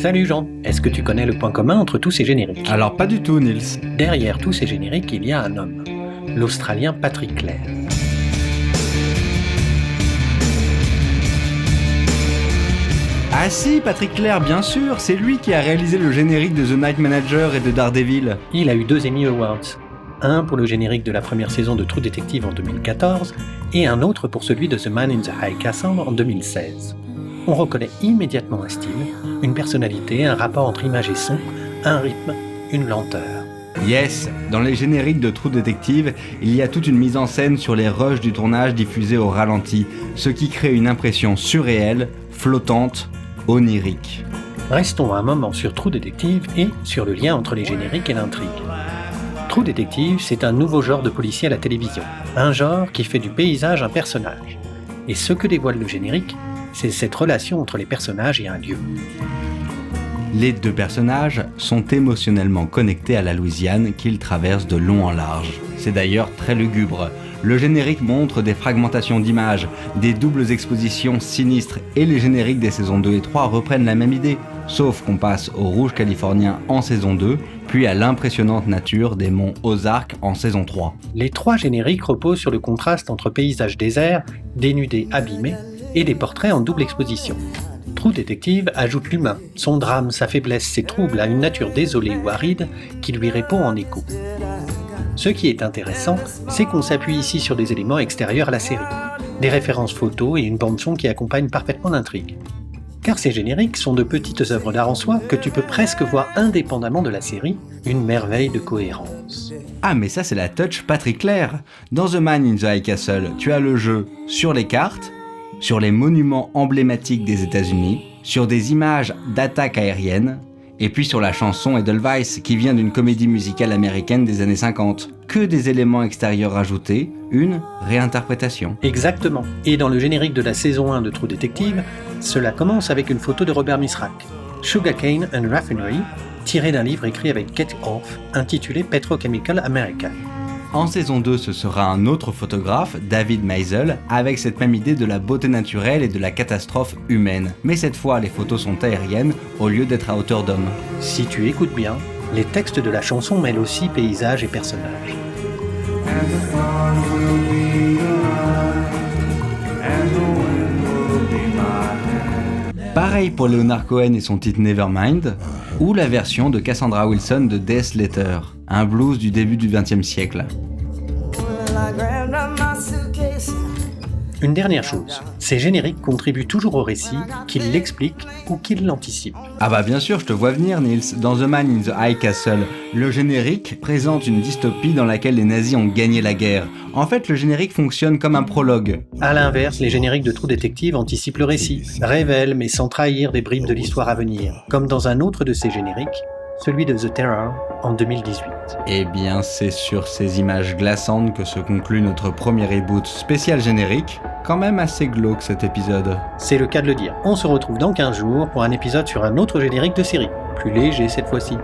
Salut Jean, est-ce que tu connais le point commun entre tous ces génériques ? Alors pas du tout, Nils. Derrière tous ces génériques, il y a un homme, l'Australien Patrick Clair. Ah si, Patrick Clair, bien sûr, c'est lui qui a réalisé le générique de The Night Manager et de Daredevil. Il a eu 2 Emmy Awards, un pour le générique de la première saison de True Detective en 2014 et un autre pour celui de The Man in the High Castle en 2016. On reconnaît immédiatement un style, une personnalité, un rapport entre image et son, un rythme, une lenteur. Yes, dans les génériques de True Detective, il y a toute une mise en scène sur les rushs du tournage diffusés au ralenti, ce qui crée une impression surréelle, flottante, onirique. Restons un moment sur True Detective et sur le lien entre les génériques et l'intrigue. True Detective, c'est un nouveau genre de policier à la télévision, un genre qui fait du paysage un personnage. Et ce que dévoile le générique, c'est cette relation entre les personnages et un lieu. Les 2 personnages sont émotionnellement connectés à la Louisiane qu'ils traversent de long en large. C'est d'ailleurs très lugubre. Le générique montre des fragmentations d'images, des doubles expositions sinistres et les génériques des saisons 2 et 3 reprennent la même idée, sauf qu'on passe au rouge californien en saison 2, puis à l'impressionnante nature des monts Ozarks en saison 3. Les 3 génériques reposent sur le contraste entre paysages déserts, dénudés abîmés, et des portraits en double exposition. True Detective ajoute l'humain, son drame, sa faiblesse, ses troubles à une nature désolée ou aride qui lui répond en écho. Ce qui est intéressant, c'est qu'on s'appuie ici sur des éléments extérieurs à la série, des références photos et une bande-son qui accompagnent parfaitement l'intrigue. Car ces génériques sont de petites œuvres d'art en soi que tu peux presque voir indépendamment de la série, une merveille de cohérence. Ah mais ça c'est la touch Patrick Clair. Dans The Man in the High Castle, tu as le jeu sur les cartes, sur les monuments emblématiques des États-Unis, sur des images d'attaques aériennes, et puis sur la chanson Edelweiss qui vient d'une comédie musicale américaine des années 50. Que des éléments extérieurs ajoutés, une réinterprétation. Exactement. Et dans le générique de la saison 1 de True Detective, cela commence avec une photo de Robert Misrak, Sugarcane and Raffinery, tirée d'un livre écrit avec Kate Orff, intitulé Petrochemical America. En saison 2, ce sera un autre photographe, David Maisel, avec cette même idée de la beauté naturelle et de la catastrophe humaine. Mais cette fois, les photos sont aériennes au lieu d'être à hauteur d'homme. Si tu écoutes bien, les textes de la chanson mêlent aussi paysages et personnages. Pareil pour Leonard Cohen et son titre Nevermind, ou la version de Cassandra Wilson de Death Letter, un blues du début du XXe siècle. Une dernière chose, ces génériques contribuent toujours au récit, qu'ils l'expliquent ou qu'ils l'anticipent. Ah bah bien sûr, je te vois venir Nils. Dans The Man in the High Castle, le générique présente une dystopie dans laquelle les nazis ont gagné la guerre. En fait, le générique fonctionne comme un prologue. A l'inverse, les génériques de True Detective anticipent le récit, révèlent mais sans trahir des bribes de l'histoire à venir, comme dans un autre de ces génériques, celui de The Terror en 2018. Eh bien, c'est sur ces images glaçantes que se conclut notre premier reboot spécial générique. Quand même assez glauque cet épisode. C'est le cas de le dire. On se retrouve dans 15 jours pour un épisode sur un autre générique de série, plus léger cette fois-ci.